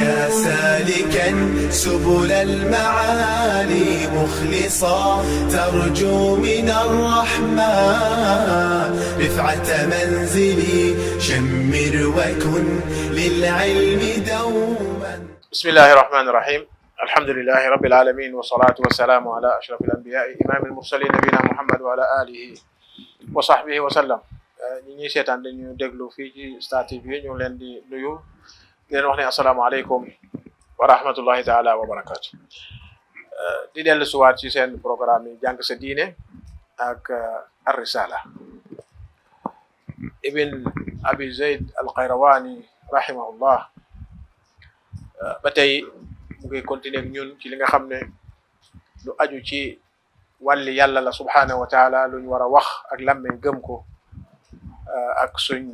يا سالكا سبل المعالي مخلصا ترجو من الرحمن رفعة منزلي شمر وكن للعلم دوما. بسم الله الرحمن الرحيم. الحمد لله رب العالمين والصلاة والسلام على أشرف الأنبياء إمام المرسلين نبينا محمد وعلى آله وصحبه وسلم. ñi ñuy seetaan dañu déglu fii ci Star TV ñu leen di nuyu di leen wax ne asalaamaaleykum wa rahmatullahi taala wa barakaatu. di dellu suwaat ci seen programme yi jàng sa diine ak ar-risala. Ibn Abi Zayd al-Qayrawani rahimahullah ba tey mu ngi continuer ak ñun ci li nga xam ne lu aju ci wàlli yàlla la subhanahu wa taala luñ war a wax ak làmmeñ gëm ko ak suñ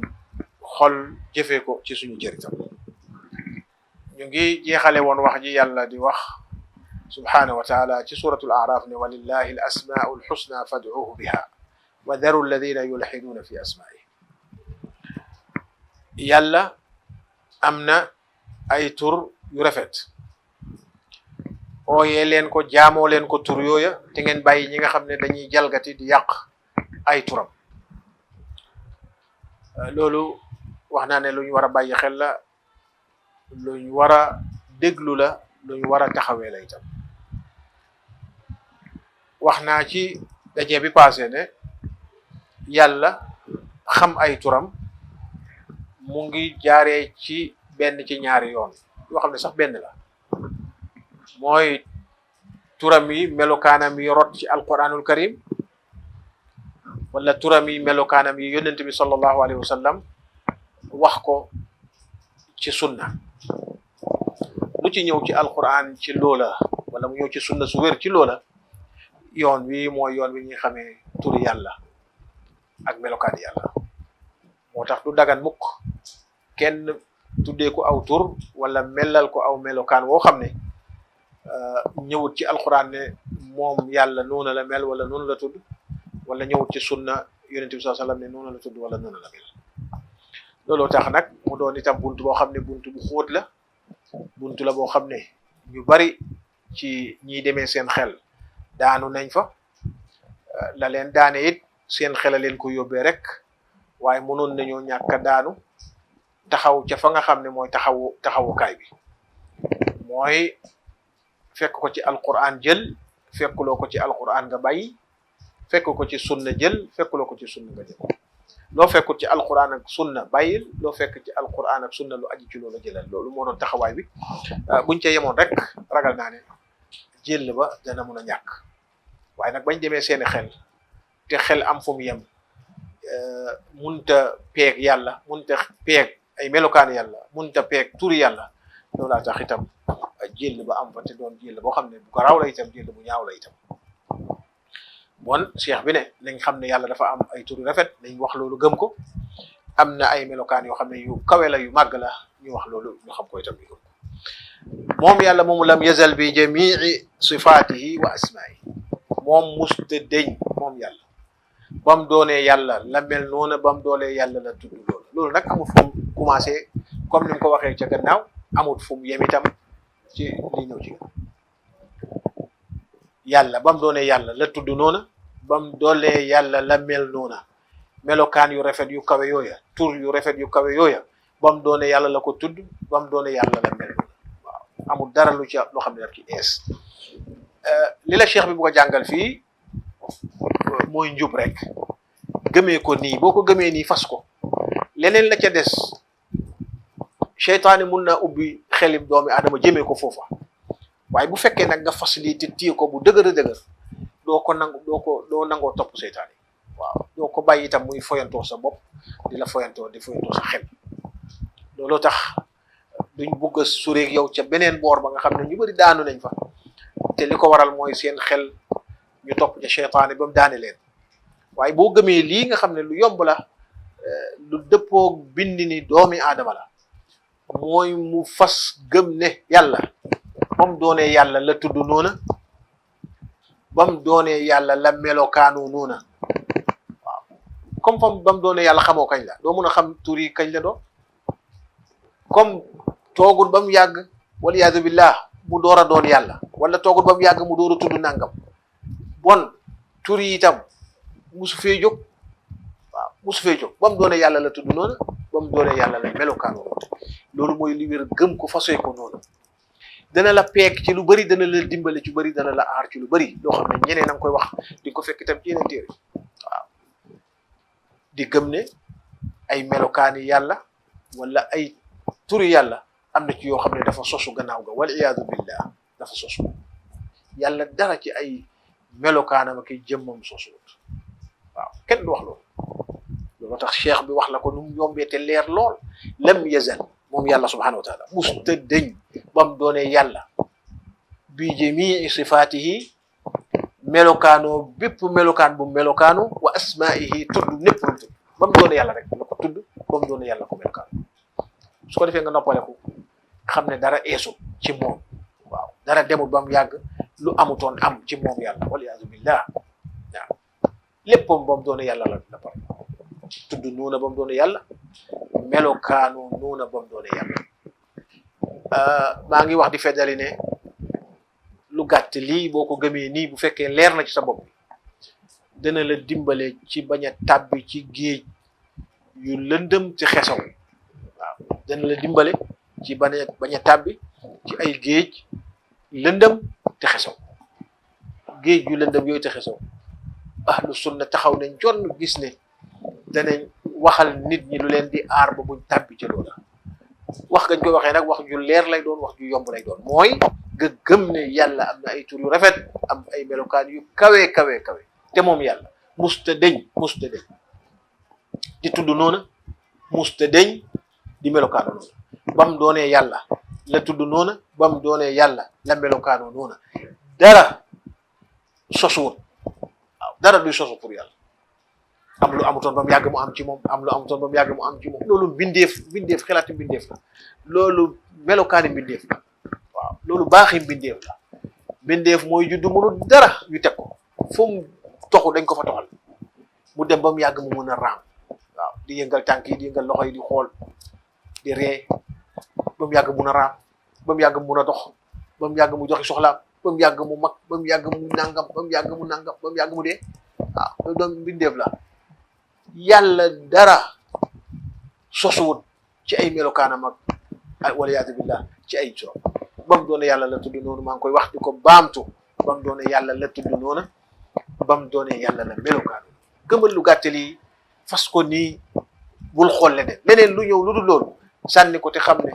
xol jëfee ko ci suñu jëritam. ñu ngi jeexale woon wax ji yàlla di wax subhanahu wa taala ci suratul a'raf ne walillahi al asmaa'ul husna fad'uuhu biha wa daru alladhina yulhiduna fi asmaa'ihi. yàlla am na ay tur yu rafet ooyee leen ko jaamoo leen ko tur yooya te ngeen bàyyi ñi nga xam ne dañuy jalgati di yàq ay turam. loolu wax naa ne lu ñu war a bàyyi xel la, lu ñu war a déglu la, lu ñu war a taxawee la itam. wax naa ci daje bi passé ne yàlla xam ay turam mu ngi jaaree ci benn ci ñaari yoon yoo xam ne sax benn la, mooy turam yi melokaanam yi rot ci alquranul karim wala turam yi melokaanam yi yonent bi sallallahu alayhi wa sallam wax ko ci sunna. lu ci ñëw ci alquran ci loola wala mu ñëw ci sunna su wér ci loola, yoon wi mooy yoon wi ñuy xamee turi yàlla ak melokaan yàlla. moo tax du dagan mukk kenn tuddee ko aw tur wala melal ko aw melokaan woo xam ne ñëwut ci alquran ne moom yàlla noonu la mel wala noonu la tudd, wala ñëwut ci sunna yonent bi sallallahu alayhi wasallam ne noonu la tudd wala noonu la mel. looloo tax nag mu doon itam buntu boo xam ne buntu bu xóot la, buntu la boo xam ne ñu bari ci ñiy demee seen xel daanu nañ fa. la leen daane it seen xel a leen ko yóbbee rek, waaye mënoon nañoo ñàkk a daanu taxaw ca fa nga xam ne mooy taxawukaay bi, mooy fekk ko ci alquran jël, fekkuloo ko ci alquran nga bàyyi, fekk ko ci sunna jël, fekkuloo ko ci sunna nga jël. loo fekkul ci alquran ak sunna bàyyil, loo fekk ci alquran ak sunna lu aji ci loolu jëlal. loolu moo doon taxawaay bi. buñ ca yemoon rek ragal naa ne jël ba dana mun a ñàkk. waaye nag bañ demee seeni xel te xel am fu mu yem, munta peeg yàlla, munta peeg ay melokaan yàlla, munta peeg turi yàlla, loolaa tax itam jël ba am fa te doon jël boo xam ne bu garaaw la itam, jël bu ñaaw la itam. bon cheikh bi ne nañ xam ne yàlla dafa am ay turi rafet, nañ wax loolu gëm ko. am na ay melokaan yoo xam ne yu kawe la, yu màgg la, ñu wax loolu ñu xam ko itam ñu gëm ko. moom yàlla moomu lam yazal bi jamii sifaatihi wa asmaa'ihi, moom musta deñ moom yàlla bam doonee yàlla la mel noona, bam doonee yàlla la tudd loolu. loolu nag amul fu mu commencé comme ni mu ko waxee ca gannaaw, amul fu mu yem itam ci li ñëw ci yàlla. bam doonee yàlla la tudd noona, bam doonee yàlla la mel noona, melokaan yu rafet yu kawe yooya, tur yu rafet yu kawe yooya, bam doonee yàlla la ko tudd, bam doonee yàlla la mel noona. waaw amul dara lu ci loo xam ne daf ci ees. li la cheikh bi bu ko jàngal fii mooy njub rek, gëmee ko nii. boo ko gëmee nii fas ko, leneen la ca des seytaane mun naa ubbi xelim doomi aadama jëmee ko foofa. waaye bu fekkee nag nga fas lii te téye ko bu dëgër a dëgër, doo nangoo topp seytaane. waaw doo ko bàyyi itam muy foyantoo sa bopp, di la foyantoo sa xel. looloo tax duñ bugg a sureeg yow ca beneen boor ba nga xam ne ñu bari daanu nañ fa, te li ko waral mooy seen xel ñu topp ca seytaane ba mu daane leen. waaye boo gëmee lii nga xam ne lu yomb la, lu dëppoo bindi ni doomi aadama la, mooy mu fas gëm ne yàlla bam doonee yàlla la tudd noona, bam doonee yàlla la melokaanu noona. waaw comme fam bam doonee yàlla xamoo kañ la, doo mun a xam tur yi kañ la doon. comme toogul ba mu yàgg waliyaadu billah mu door a doon yàlla wala toogul ba mu yàgg mu door a tudd nangam bon tur yi itam musu fee jóg waaw musu fee jóg ba mu doone yàlla la tudd noonu ba mu doone yàlla la melokaanu loolu mooy li wér gëm ko fasee ko noonu dana la peek ci lu bëri dana la dimbale ci bëri dana la aar ci lu bëri loo xam ne ñeneen a ngi koy wax di ko fekk itam ci yeneen téere waaw di gëm ne ay melokaani yàlla wala ay turi yàlla am na ci yoo xam ne dafa sosu gannaaw ga wal iyaadu billah dafa sosu yàlla dara ci ay melokaanam ak jëmmam sosuwut waaw kenn du wax loolu loolu tax cheikh bi wax la ko nu mu yombee te leer lool lam yazal moom yàlla subhanahu wa taala musta dëñ bam doonee yàlla bi jamii sifaatihi melokaanoo bépp melokaan bu melokaanu wa asmaihi tudd népp lu tudd ba mu doone yàlla rek la ko tudd ba mu doone yàlla ko melokaanu su ko defee nga noppaleku xam ne dara eesu ci moom waaw dara demul ba mu yàgg lu amutoon am ci moom yàlla waliyaazu billah waaw léppam ba mu doone yàlla la par tudd nuuna ba mu doone yàlla melokaanu nuuna ba mu doone yàlla maa ngi wax di feddali ne lu gàtt lii boo ko gëmee nii bu fekkee leer na ci sa bopp dana la dimbale ci bañ a tàbbi ci géej yu lëndëm ci xesaw waaw dana la dimbale ci bañ a tàbbi ci ay géej lëndëm te xesaw géej yu lëndëm yooyu te xesaw ahlu sunna taxaw nañ jonn gis ne danañ waxal nit ñi lu leen di aar ba buñ tàbbi ci loola wax gañ ko waxee nag wax ju leer lay doon wax ju yomb lay doon mooy nga gëm ne yàlla am na ay tur yu rafet am ay melokaan yu kawe kawe kawe te moom yàlla musta deñ di tudd noona musta deñ di melokaano noona bam doonee yàlla la tudd noona bam doonee yàlla la melokaano noona dara sosuwut waaw dara duy sosu pour yàlla am lu amutoon ba mu yàgg mu am ci moom am lu amutoon ba mu yàgg mu am ci moom loolu mbindeef xelaati mbindeef la loolu melokaani mbindeef la waaw loolu baaxi mbindeef la mbindeef mooy juddu mënu dara ñu teg ko fu mu toxu dañ ko fa toxal mu dem ba mu yàgg mu mën a raam waaw di yëngal tànk yi di yëngal loxo yi di xool di ree ba mu yàgg mun a raam ba mu yàgg mun a dox ba mu yàgg mu joxe soxlaam ba mu yàgg mu mag ba mu yàgg mu nangam ba mu yàgg mu nangam ba mu yàgg mu dee waaw loolu doon mbindeef la yàlla dara sosuwut ci ay melokaanam ak waliyaadu billah ci ay coono ba mu doone yàlla la tudd noonu maa ngi koy wax di ko baamtu ba mu doone yàlla la tudd noonu ba mu doone yàlla la melokaan gëmal lu gàtte lii fas ko nii bul xool leneen lu ñëw lu dul loolu sànni ko te xam ne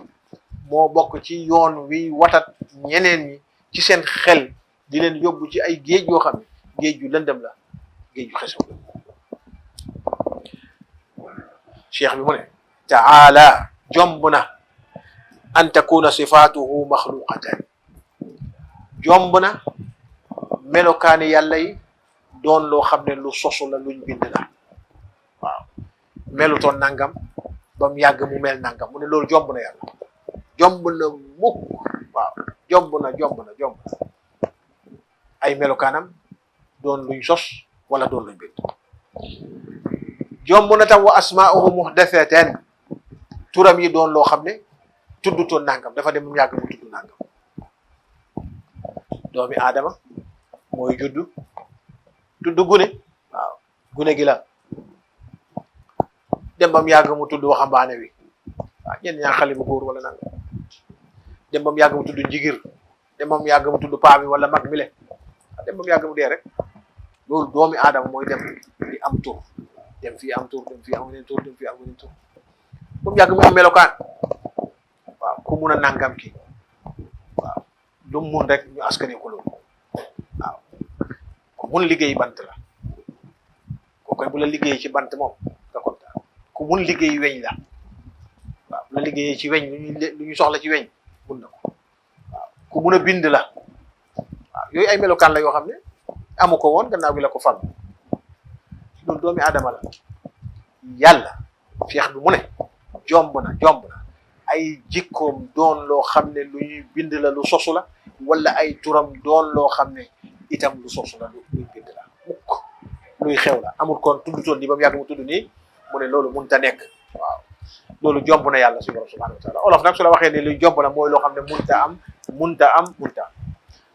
moo bokk ci yoon wi watat ñeneen ñi ci seen xel di leen yóbbu ci ay géej yoo xam ne géej yu lëndëm la géej yu xesaw la cheikh bi mu ne taala jomb na an takuna sifaatuhu maxluqatan jomb na melokaani yàlla yi doon loo xam ne lu sosu la luñ bind la waaw melutoon nangam ba mu yàgg mu mel nangam mu ne loolu jomb na yàlla jomb na mukk waaw jomb na ay melokaanam doon luñ sos wala doon luñ bind jomb na tam wa asmaa'uhu muhdathatan turam yi doon loo xam ne tuddutoon nangam dafa dem mu yàgg mu tudd nangam doomi aadama mooy tudd gune waaw gune gi la dem ba mu yàgg mu tudd waxambaane wi waaw ñenn ñaa xale bu góor wala nangam dem ba mu yàgg mu tudd njigir dem ba mu yàgg mu tudd paa bi wala mag mi le dem ba mu yàgg mu dee rek loolu doomi aadama mooy dem di am tur dem fii am tur dem fii am weneen tur dem fii am weneen tur ba mu yàgg mu am melokaan waaw ku mun a nangam ki waaw lu mu mun rek ñu askane ko loolu waaw ku mun liggéey bant la ko koy bu la liggéey ci bant moom nga kontaan ku mun liggéey weñ la waaw bu la liggéeyee ci weñ lu ñu soxla ci weñ mun na ko waaw ku mun a bind la waaw yooyu ay melokaan la yoo xam ne amu ko woon gannaaw gi la ko fal loolu doomi aadama la yàlla feex bi mu ne jomb na ay jikkoom doon loo xam ne lu ñuy bind la lu sosu la wala ay turam doon loo xam ne itam lu sosu la luy bind la mukk luy xew la amul kon tuddutoon nii ba mu yàgg mu tudd nii mu ne loolu mënut a nekk waaw loolu jomb na yàlla suñu borom subhanahu wa taala. olof nag su la waxee ne lu jomb na mooy loo xam ne munta am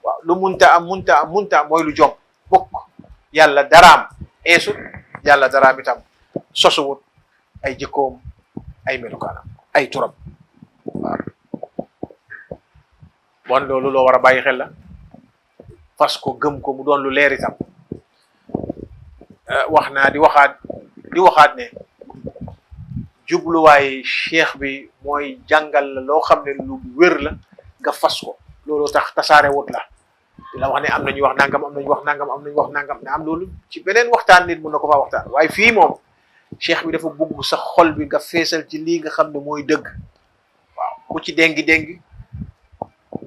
waaw lu munta am mooy lu jomb bokk. yàlla daraam eesut, yàlla daraam itam sosuwut ay jikkoom, ay melukaanam, ay turam waaw. bon loolu loo war a bàyyi xel la, fas ko gëm ko mu doon lu leer itam. wax naa di waxaat ne jubluwaay cheikh bi mooy jàngal la loo xam ne lu wér la nga fas ko. loolu tax tasaare wut la di la wax ne am na ñuy wax nangam, am na ñuy wax nangam, am na ñuy wax nangam, ne am loolu ci beneen waxtaan nit mun na ko faa waxtaan. waaye fii moom cheikh bi dafa bugg sa xol bi nga feesal ci lii nga xam ne mooy dëgg. waaw bu ci déngi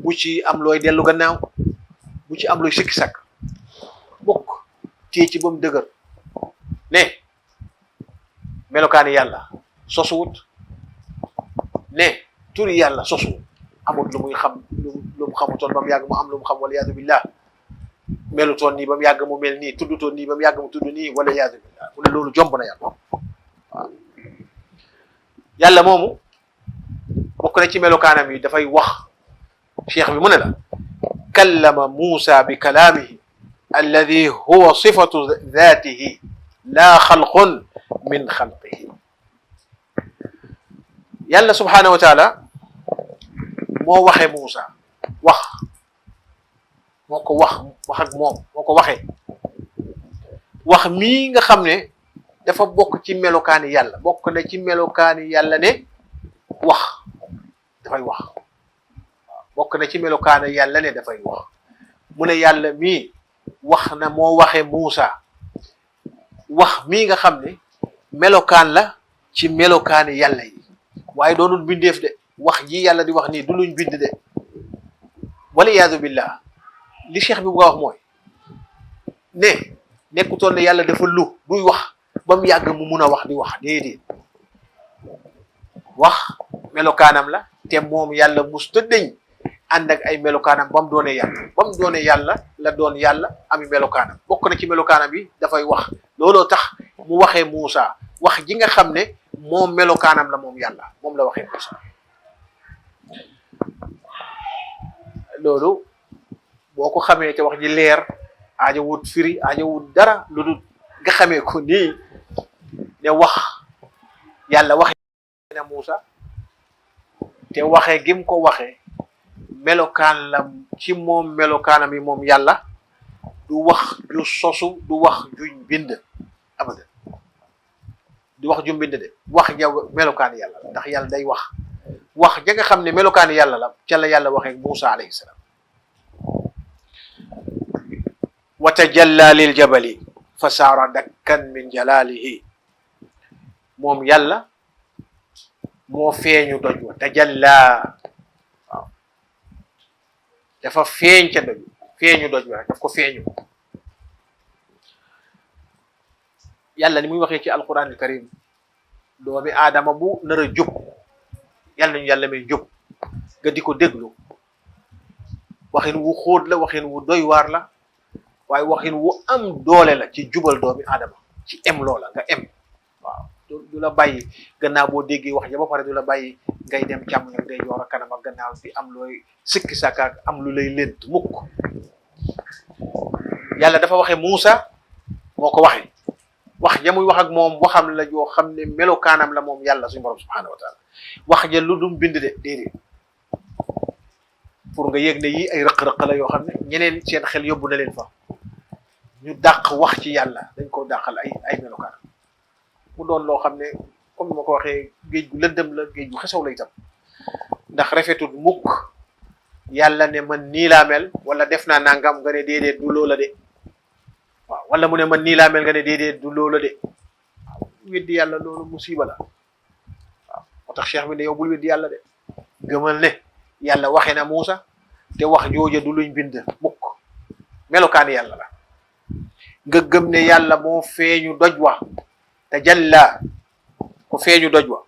bu ci am looy dellu gannaaw, bu ci am looy sikki sakk, bokk téye ci ba mu dëgër ne melokaani yàlla sosuwut, ne turi yàlla sosuwut, amul lu muy xam lu mu xamutoon ba mu yàgg mu am lu mu xam wala yaadu billah, melutoon nii ba mu yàgg mu mel nii, tuddutoon nii ba mu yàgg mu tudd nii wala yaadu billah. mu ne loolu jomb na yàlla. waaw yàlla moomu bokk na ci melokaanam yi dafay wax. cheikh bi mu ne la kallama Muusa bi kalaamihi alladi huwa sifatu daatihi laa xalqun min xalqihi. yàlla subhaanahu wa taala moo waxee Muusa wax ak moom moo ko waxee wax mii nga xam ne dafa bokk ci melokaani yàlla, bokk na ci melokaani yàlla ne wax dafay wax. bokk na ci melokaana yàlla ne dafay wax. mu ne yàlla mii wax na moo waxee Muusa wax mii nga xam ne melokaan la ci melokaani yàlla yi, waaye doonul bindeef de. wax ji yàlla di wax nii du luñ bind de. waliyaadu billah. li cheikh bi bu nga wax mooy ne nekkutoon ne yàlla dafa lu duy wax ba mu yàgg mu mun a wax di wax déedéet. wax melokaanam la te moom yàlla mus tëddeñ ànd ak ay melokaanam ba mu doonee yàlla la doon yàlla ami melokaanam. bokk na ci melokaanam yi dafay wax. looloo tax mu waxee Muusa wax ji nga xam ne moom melokaanam la moom yàlla, moom la waxee Muusa. loolu boo ko xamee te wax ji leer, aaja wut firi, aaja wut dara lu dul nga xamee ko nii ne wax yàlla waxee na Muusa te waxee gim ko waxee melokaan la ci moom melokaanam yi moom yàlla. du wax ju sosu, du wax juñ bind abadan, du wax ju bind de. wax ja melokaan yàlla la, ndax yàlla day wax ja nga xam ne melokaan yàlla la ca la yàlla waxee Muusa alayhi salaam. wa tajalla lil jabali fa saara dakkan min jalalihi. moom yàlla moo feeñu doj wa. tajalla waaw dafa feeñ ca feeñu doj wa rek daf ko feeñu. yàlla ni muy waxee ci alquran al karim, doomi aadama bu nar a jub, yàlla nañu yàlla may jub nga di ko déglu. waxin wu xóot la, waxin wu doy waar la, waaye waxin wu am doole la ci jubal doomi aadama, ci em loola nga em. waaw du la bàyyi gannaaw boo déggee wax ja ba pare du la bàyyi ngay dem càmm ak day joor a kanam ak gannaaw di am looy sikki sàkkaak am lu lay lënt mukk. yàlla dafa waxee Muusa moo ko waxee wax ja muy wax ak moom waxam la joo xam ne melokaanam la moom yàlla suñu borom subhanahu wa taala. wax ja lu dum bind de déedéet, pour nga yëg ne yii ay rëq-rëq la yoo xam ne ñeneen seen xel yóbbu na leen fa. ñu dàq wax ci yàlla dañ ko dàqal ay melokaan mu doon loo xam ne comme ni ma ko waxee géej gu lëndëm la, géej gu xesaw la itam. ndax rafetul mukk yàlla ne man nii laa mel wala def naa nangam nga ne déedéet du loola de. waaw wala mu ne man nii laa mel nga ne déedéet du loola de. waaw weddi yàlla loolu musiba la. waaw moo tax cheikh bi ne yow bul weddi yàlla de, gëmal ne yàlla waxee na Muusa te wax jooja du luñ bind mukk, melokaani yàlla la. nga gëm ne yàlla moo feeñu doj wa, tajalla ko feeñu doj wa.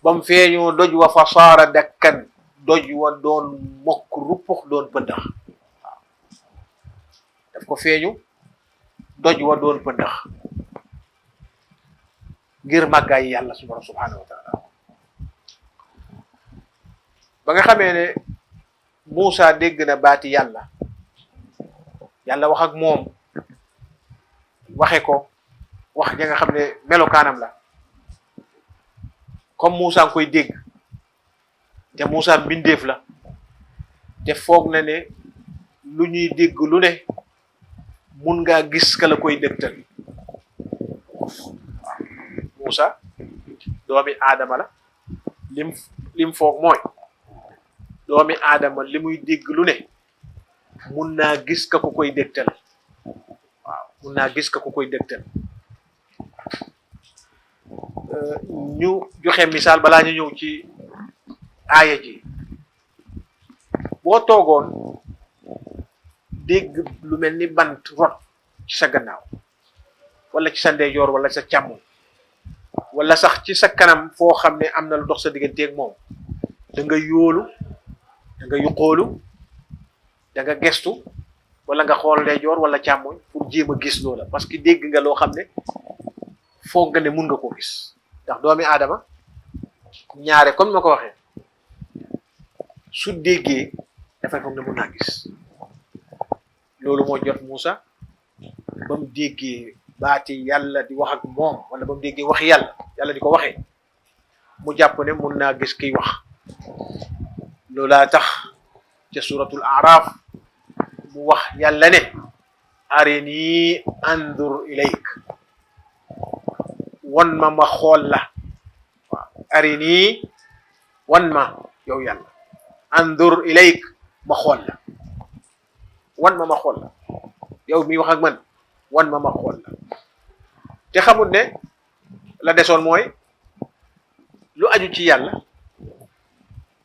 bam feeñu doj wa fa saara dakkan, doj wa doon mokk ruppux doon pëndax. waaw daf ko feeñu doj wa doon pëndax. ngir màggaay yàlla subhanahu wa taala. ba nga xamee ne Muusa dégg na baati yàlla wax ak moom waxe ko wax ja nga xam ne melokaanam la, comme Muusa nga koy dégg te Muusa mbindeef la te foog na ne lu ñuy dégg lu ne mun ngaa gis ka la koy dégtal. Muusa doomi aadama la, lim foog mooy doomi aadama li muy dégg lu ne mun naa gis ka ko koy dégtal. waaw mun naa gis ka ko koy dégtal. ñu joxe misaal balaa ñu ñëw ci aaya ji. boo toogoon dégg lu mel ni bant rot ci sa gannaaw wala ci sa ndeyjoor wala sa càmmoñ wala sax ci sa kanam foo xam ne am na lu dox sa digganteeg moom, da nga yóolu, da nga yuqoolu, da nga gestu wala nga xool ndeyjoor wala càmmoñ pour jéem a gis loola, parce que dégg nga loo xam ne foog nga ne mun nga koo gis. ndax doomi aadama ñaare comme ma ko waxee su déggee dafay foog ne mun naa gis. loolu moo jot Muusa ba mu déggee baati yàlla di wax ak moom, wala ba mu déggee wax yàlla di ko waxee, mu jàpp ne mun naa gis kiy wax. loolaa tax ca suratul Araf mu wax yàlla ne arini andur ilayk, wan ma xool la. waaw arini, wan ma yow yàlla, andur ilayk, ma xool la. wan ma xool la yow mi wax ak man, wan ma xool la. te xamul ne la desoon mooy lu aju ci yàlla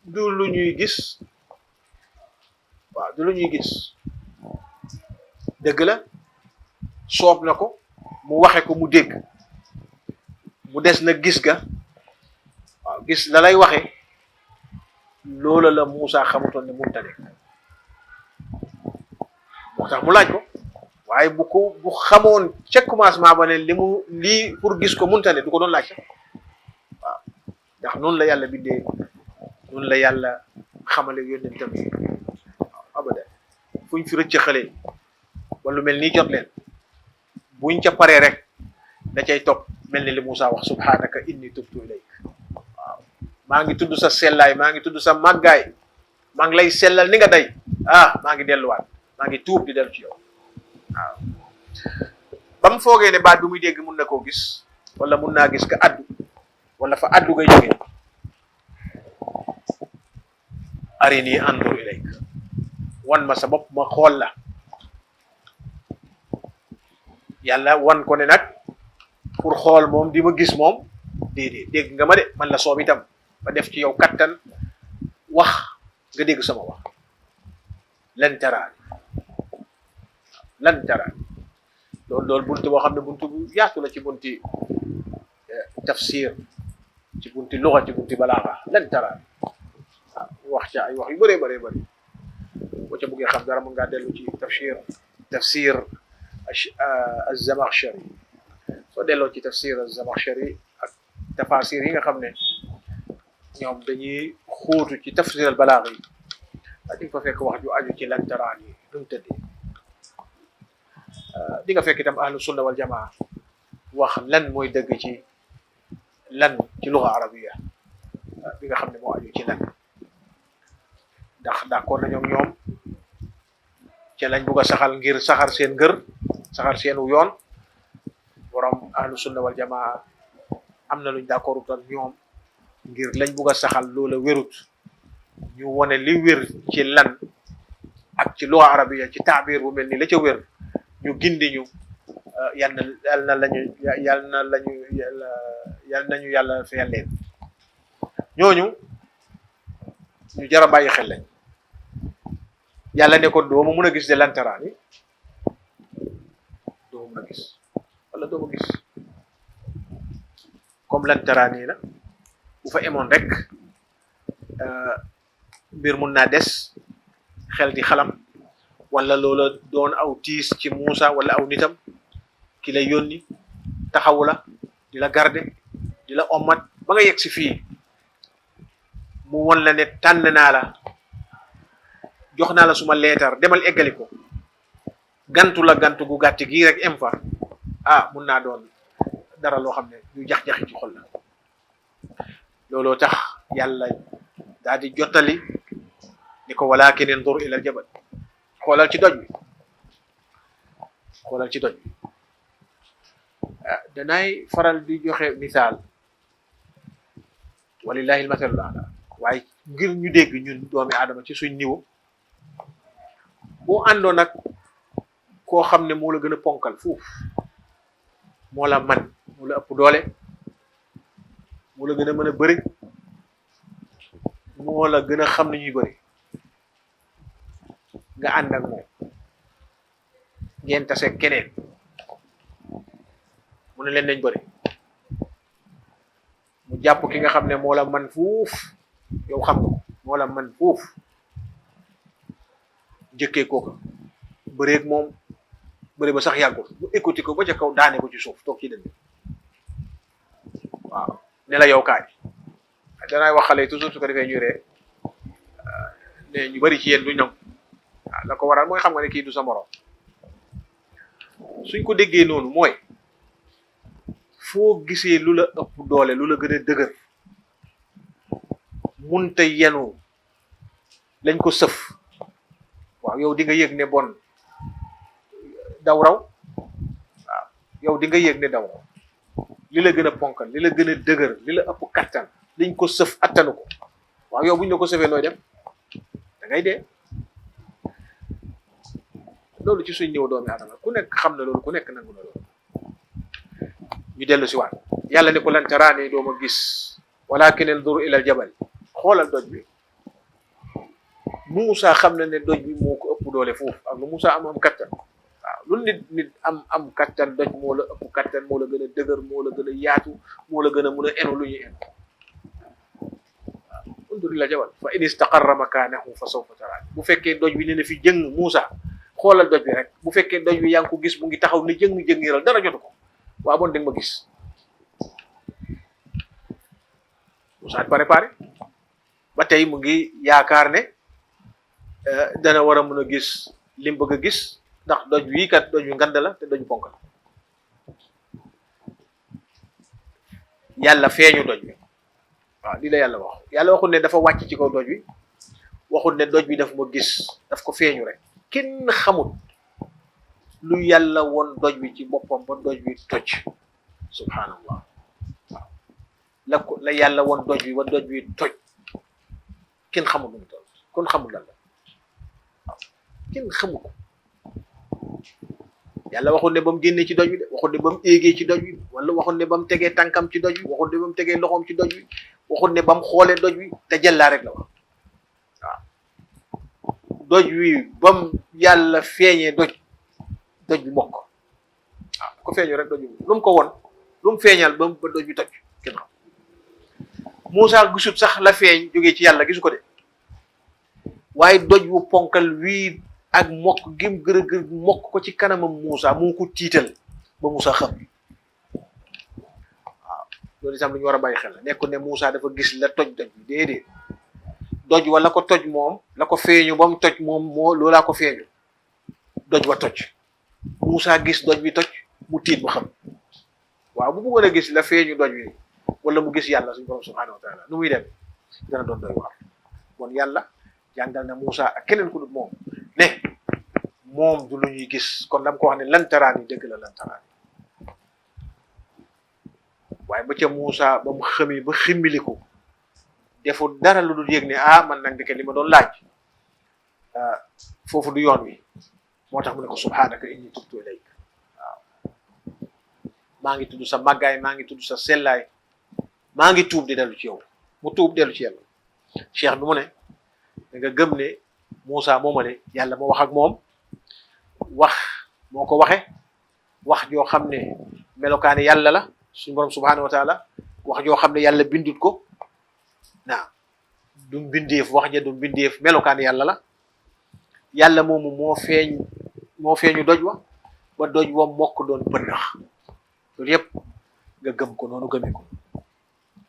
du lu ñuy gis. waaw du lu ñuy gis. dëgg la soob na ko mu waxe ko mu dégg, mu des na gis ga. waaw gis la lay waxe loola la Muusa xamutoon ne mënta nekk, moo tax mu laaj ko. waaye bu xamoon ca commencement ba ne lii pour gis ko mënta ne du ko doon laaj sax. waaw ndax noonu la yàlla bindee, noonu la yàlla xamale yónnentam. waaw abada fuñ fi rëcc xale ba lu mel nii jot leen, buñ ca paree rek da cay topp mel ni li Muusa wax subhanaka inni tubtu ilayk. waaw maa ngi tudd sa sellaay, maa ngi tudd sa màggaay, maa ngi lay sellal ni nga day. maa ngi delluwaat, maa ngi tuub di dellu ci yow. waaw ba mu foogee ne baat bi muy dégg mun na koo gis wala mun naa gis ka addu wala fa addu ngay jógee, arini andur ilayk, wan ma sa bopp ma xool la. yàlla wan ko ne nag pour xool moom di ma gis moom déedéet, dégg nga ma de, man la soob itam ba def ci yow kattan wax nga dégg sama wax. lan taraani, lan taraani. loolu buntu boo xam ne buntu bu yaatu la ci bunti tafsir, ci bunti luga, ci bunti balaaga. lan taraani waaw wax ca ay wax yu bëree bëree bëri. boo ca bëggee xam dara mën ngaa dellu ci tafsir az-Zamakhshari. soo delloo ci tafsir az-Zamakhshari ak tafasir yi nga xam ne ñoom dañuy xóotu ci tafsir al balaaga yi, di nga fa fekk wax ju aju ci lan taraani nu mu tëddee. di nga fekk itam ahlu sunna wal jamaa wax lan mooy dëgg ci lan ci luga arabiya bi nga xam ne moo aju ci lan. ndax d'accord nañoo ñoom ci lañ bugg a saxal ngir saxar seen ngër, saxar seenu yoon. borom ahlu sunna wal jamaa am na luñ d'accord ak ñoom ngir lañ bugg a saxal loola wérut, ñu wone li wér ci lan ak ci luga arabiya ci taabir bu mel ni la ca wér, ñu gindi ñu. yal nañu yàlla fayal leen. ñooñu ñu jar a bàyyi xel lañ. yàlla ne ko doo ma mun a gis de lan taraani, doo ma mun a gis wala doo ma gis. comme lan taraani la bu fa emoon rek mbir mun naa des, xel di xalam, wala loola doon aw tiis ci Muusa wala aw nitam ki lay yónni taxawu la di la garde di la ommat ba nga yegg si fii mu won la ne tànn naa la jox naa la suma leetar demal eggali ko gantu la gantu gu gàtt gii rek em fa mun naa doon dara loo xam ne ñu jax-jaxi ci xol la looloo tax yàlla daal di jottali ni ko walakin indur ila al jabal xoolal ci doj bi xoolal ci doj bi danaay faral di joxe misaal walillahi almasalul ala waaye ngir ñu dégg ñun doomi aadama ci suñ niveau boo àndoon nag koo xam ne moo la gën a ponkal fuuf moo la man moo la ëpp doole moo la gën a mën a bëri moo la gën a xam ni ñuy bëri nga ànd ak moom ngeen tase keneen mu ne leen nañ bëri mu jàpp ki nga xam ne moo la man fuuf yow xam nga ko moo la man fuuf jëkkee kooka bëreeg moom bëri ba sax yàggul mu écouté ko ba ca kaw daane ko ci suuf toog ci dënn waaw ne la yow kaay danaay wax xale yi toujours su ko defee ñu ree ne ñu bëri ci yéen duñ nangu waaw la ko waral mooy xam nga ne kii du sa morom suñ ko déggee noonu mooy foo gisee lu la ëpp doole lu la gën a dëgër munta yenu lañ ko sëf waaw yow di nga yëg ne bon daw raw waaw yow di nga yëg ne daw raw li la gën a ponkal li la gën a dëgër li la ëpp kattan liñ ko sëf attanu ko waaw yow buñ la ko sëfee looy dem da ngay dee loolu ci suñ ñëw doomi adama ku nekk xam na loolu ku nekk nangu na loolu ñu dellu si waat yàlla ne ko lan taraani doo ma gis walakin indur ila al jabal xoolal doj bi Moussa xam na ne doj bi moo ko ëpp doole foofu ak lu Moussa am kattan waaw lu nit am kattan doj moo la ëpp kattan moo la gën a dëgër moo la gën a yaatu moo la gën a mun a enu lu ñuy enu waaw undur ila al jabal fa in istaqarra makanahu fa sawfa taraani bu fekkee doj bi ne na fi jëng Moussa xoolal doj bi rek bu fekkee doj bi yaa ngi ko gis mu ngi taxaw ni jëngiral dara jotu ko waaw bon danga ma gis Moussa préparé ba tey mu ngi yaakaar ne dana war a mën a gis lim bëgg a gis ndax doj wi kat doj wi ngand la te doj ponk la yàlla feeñu doj bi waaw lii la yàlla wax yàlla waxul ne dafa wàcc ci kaw doj wi waxul ne doj bi daf ma gis daf ko feeñu rek kenn xamul lu yàlla woon doj bi ci boppam ba doj bi toj subhanallah waaw la yàlla woon doj bi ba doj bi toj kenn xamul lu mu toll kon xamul lan la waaw kenn xamul ko yàlla waxul ne ba mu génnee ci doj bi de waxul ne ba mu éegee ci doj bi wala waxul ne ba mu tegee tànkam ci doj bi waxul ne ba mu tegee loxoom ci doj bi waxul ne ba mu xoolee doj bi te jëllaa rek la wax waaw doj wi ba mu yàlla feeñee doj bi mokk waaw ko feeñoo rek doj bi lu mu ko won lu mu feeñal ba doj bi toj kenn xam Moussa gisut sax la feeñ jógee ci yàlla gisu ko de waaye doj wu ponkal wii ak mokk gim gërë mokk ko ci kanamam Moussa moo ko tiital ba Moussa xam waaw loolu itam lu ñu war a bàyyi xel la nekku ne Moussa dafa gis la toj doj bi déedéet doj wala ko toj moom la ko feeñu ba mu toj moom moo loolaa ko feeñu doj wa toj Moussa gis doj bi toj mu tiit ba xam waaw bu bëggoon a gis la feeñu doj bi wala mu gis yàlla suñu borom subhanahu wa taala nu muy dem dana doon doy waar bon yàlla jàngal na Moussa ak keneen ku dul moom ne moom du lu ñuy gis kon dam ko wax ne lantaraan yi dëgg la lantaraan yi waaye ba ca Moussa ba mu xëmi ba ximmiliku deful dara lu dul yëg ne man nag ndeke li ma doon laaj foofu du yoon wi moo tax mu ne ko subhanaka inni tubtu ilayk waaw maa ngi tudd sa màggaay maa ngi tudd sa sellaay maa ngi tuub di dellu ci yow mu tuub dellu ci yàlla cheikh bi mu ne da nga gëm ne Moussa moomale yàlla moo wax ak moom wax moo ko waxe wax joo xam ne melokaani yàlla la suñu borom subhanahu wa taala wax joo xam ne yàlla bindut ko waaw du mbindeef wax ja du mbindeef melokaani yàlla la yàlla moomu moo feeñu doj wa ba doj wa mokk doon bënnax loolu yëpp nga gëm ko noonu gëmee ko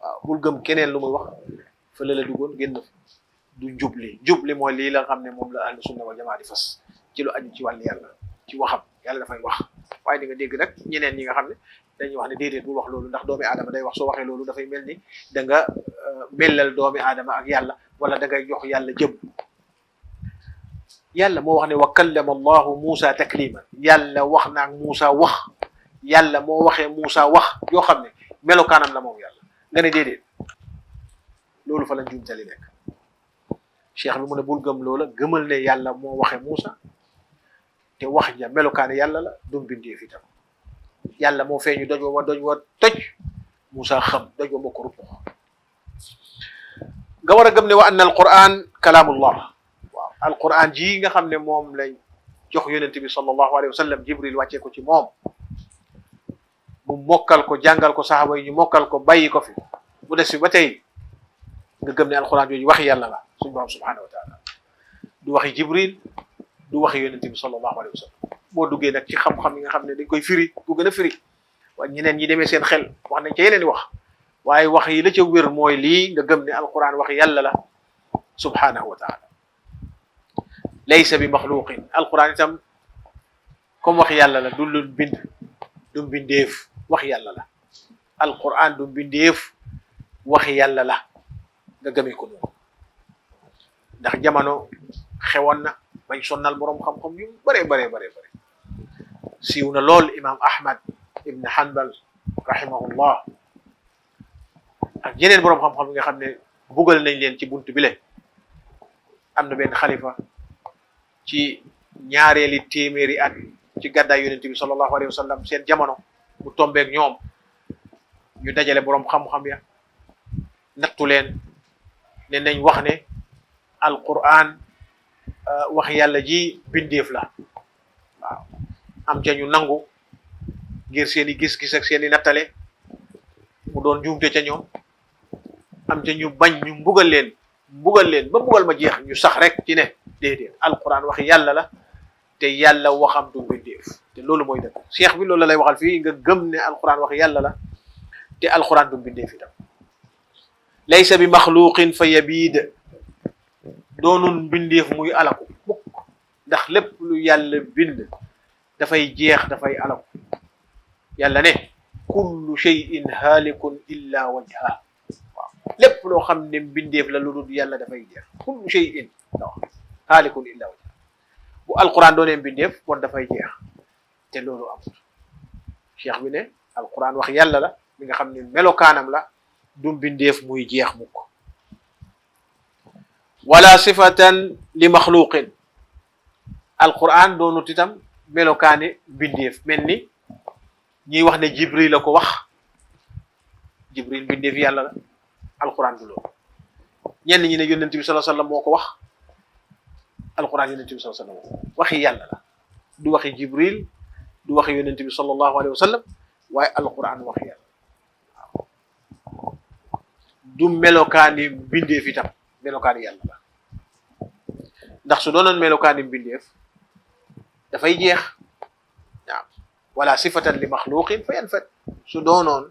waaw bul gëm keneen lu muy wax fële la duggoon génn du njubli mooy lii la xam ne moom la ahlu sunna wal jamaa di fas ci lu aju ci wàllu yàlla ci waxam yàlla dafay wax waaye di nga dégg nag ñeneen ñi nga xam ne dañuy wax ne déedéet bul wax loolu ndax doomi aadama day wax soo waxee loolu dafay mel ni da nga mellal doomi aadama ak yàlla wala da ngay jox yàlla jëm yàlla moo wax ne wa kallama allahu Muusa takliman yàlla wax na ak Muusa wax yàlla moo waxee Muusa wax yoo xam ne melokaanam la moom yàlla nga ne déedéet loolu fa la njuumtali nekk cheikh bi mu ne bul gëm loola gëmal ne yàlla moo waxee Muusa te wax ja melokaani yàlla la du mbindeef itam yàlla moo feeñu doj wa toj Muusa xam doj wa moo ko rupp nga war a gëm ne wa anna alquran kalaamullah waaw alquran ji nga xam ne moom lañ jox yonente bi sallallahu alayhi wa sallam jibril wàccee ko ci moom mu mokkal ko jàngal ko saxaaba yi ñu mokkal ko bàyyi ko fi mu des fi ba tey nga gëm ne alquran jooju waxi yàlla la suñu borom subhanahu wa taala du waxi jibril du waxi yonente bi sallallahu alayhi wa sallam boo duggee nag ci xam-xam yi nga xam ne dañ koy firi ku gën a firi waaye ñeneen ñi demee seen xel wax nañ ca yeneen i wax waaye wax yi la ca wér mooy lii nga gëm ne alquran waxi yàlla la subhanahu wa taala laysa bi maxluqin alquran itam comme wax yàlla la du lu bind du mbindeef wax yàlla la alquran du mbindeef wax yàlla la nga gëmee ko noonu ndax jamono xewoon na bañ sonnal borom xam-xam yu bare siiw na lool imam ahmad ibn hanbal rahimahullah ak yeneen borom xam-xam yi nga xam ne buggal nañ leen ci buntu bile am na benn xalifa ci ñaareeli téeméeri at ci gàddaay yonente bi sallallahu alayhi wa sallam seen jamono mu tombeek ñoom ñu dajale borom xam-xam ya nattu leen ne nañ wax ne alquran wax yàlla ji bindeef la waaw am ca ñu nangu ngir seen i gis-gis ak seen i nattale mu doon juumte ca ñoom am ca ñu bañ ñu mbugal leen ba mbugal ma jeex ñu sax rek ci ne déedéet alquran wax yàlla la te yàlla waxam du bindeef te loolu mooy dëgg cheikh bi loolu la lay waxal fii nga gëm ne alquran wax yàlla la te alquran du bindeef itam laysa bi maxluqin fa yabiid doonun bindeef muy alaku mukk ndax lépp lu yàlla bind dafay jeex dafay alaku yàlla ne kullu shay'in haalikun illa wajha waaw lépp loo xam ne bindeef la lu dul yàlla dafay jeex kullu shay'in haalikun illa wajha bu alquran doonee bindeef kon dafay jeex te loolu amul cheikh bi ne alquran wax yàlla la mi nga xam ne melokaanam la du bindeef muy jeex mukk wala sifatan li maxluqin alquran doonut itam melokaani bindeef mel ni ñiy wax ne jibril la ko wax jibril bindeef yàlla la alquran du loolu ñenn ñi ne yonent bi sallallahu alayhi wasallam moo ko wax alquran yonent bi sallallahu alayhi wasallam waxi yàlla la du waxi jibril du waxi yonent bi sallallahu alayhi wasallam waaye alquran waxi yàlla waaw du melokaani bindeef itam melokaani yàlla la ndax su doonoon melokaani bindeef dafay jeex waaw wala sifatan li maxluqin fa yanfat su doonoon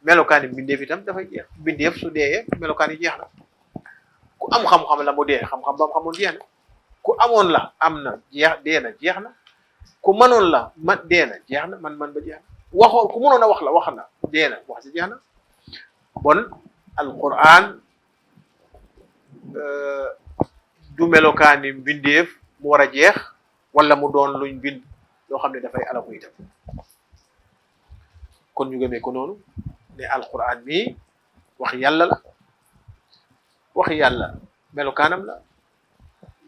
melokaani bindeef itam dafay jeex bindeef su deeyee melokaani jeex na ku am xam-xam la mu dee xam-xam ba mu xamoon jeex na ku amoon la am na dee na jeex na ku mënoon la dee na jeex na man ba jeex na waxoon ku mënoon a wax la wax na dee na wax ci jeex na bon alquran du melokaani bindeef mu war a jeex wala mu doon luñ bind loo xam ne dafay alaku itam kon ñu gëmee ko noonu ne alquran mi wax yàlla la wax yàlla melokaanam la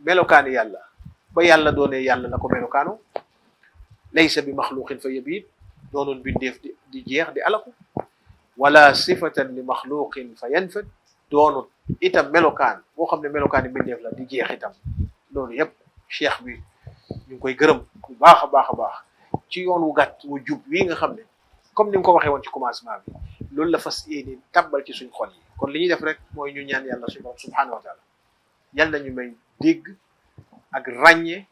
melokaani yàlla ba yàlla doonee yàlla la ko melokaano laysa bi maxluqin fa yabiid doonoon bindeef di jeex di alaku wala sifatan li maxluqin fa yanfad doonut itam melokaan boo xam ne melokaani bindeef la di jeex itam loolu yëpp cheikh bi ñu ngi koy gërëm bu baax a baax ci yoon wu gàtt wu jub wi nga xam ne comme ni nga ko waxee woon ci commencement bi loolu la fas yéene tabbal ci suñ xol yi kon li ñuy def rek mooy ñu ñaan yàlla suñu borom subhanahu wa taala yal nañu may dégg ak ràññe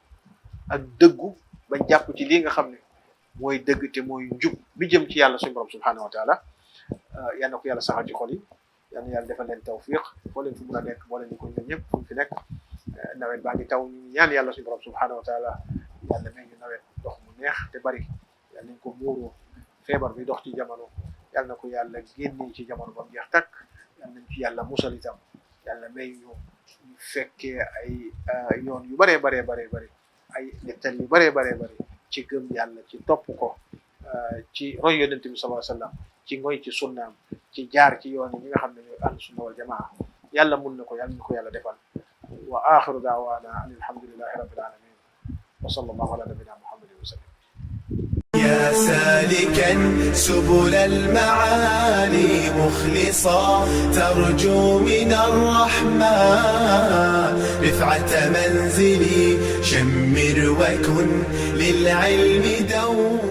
ak dëggu bañ jàpp ci lii nga xam ne mooy dëgg te mooy njub bi jëm ci yàlla suñu borom subhanahu wa taala yal na ko yàlla saxal ci xol yi yal na yàlla defal leen tawfiq boo leen fi mun a nekk boo leen ñu ko ñun ñëpp fu ñu fi nekk nawet baa ngi taw ñu ngi ñaan yàlla suñu borom subhanahu wa taala yàlla may ñu nawet dox mu neex te bari yàlla nañ ko muuroo feebar bi dox ci jamono yàlla na ko yàlla génne ci jamono ba mu jeex takk yàlla nañ ci yàlla musal itam yàlla may ñu fekkee ay yoon yu baree baree baree bëri ay nettal yu baree baree bëri ci gëm yàlla ci topp ko ci roy yonent bi sallallahu alayhi wasallam ci ngoy ci sunnaam ci jaar ci yoon yi ñi nga xam ne ñooy ahlu sunna wal jamaa yàlla mun na ko yàlla ñu ko yàlla defal wa axiru daawaana an alhamdulillahi rabbil alamin wa sallallahu ala nabina muhammadin wa sallam يا سالكا سبل المعالي مخلصا ترجو من الرحمن رفعة منزلي شمر وكن للعلم دوما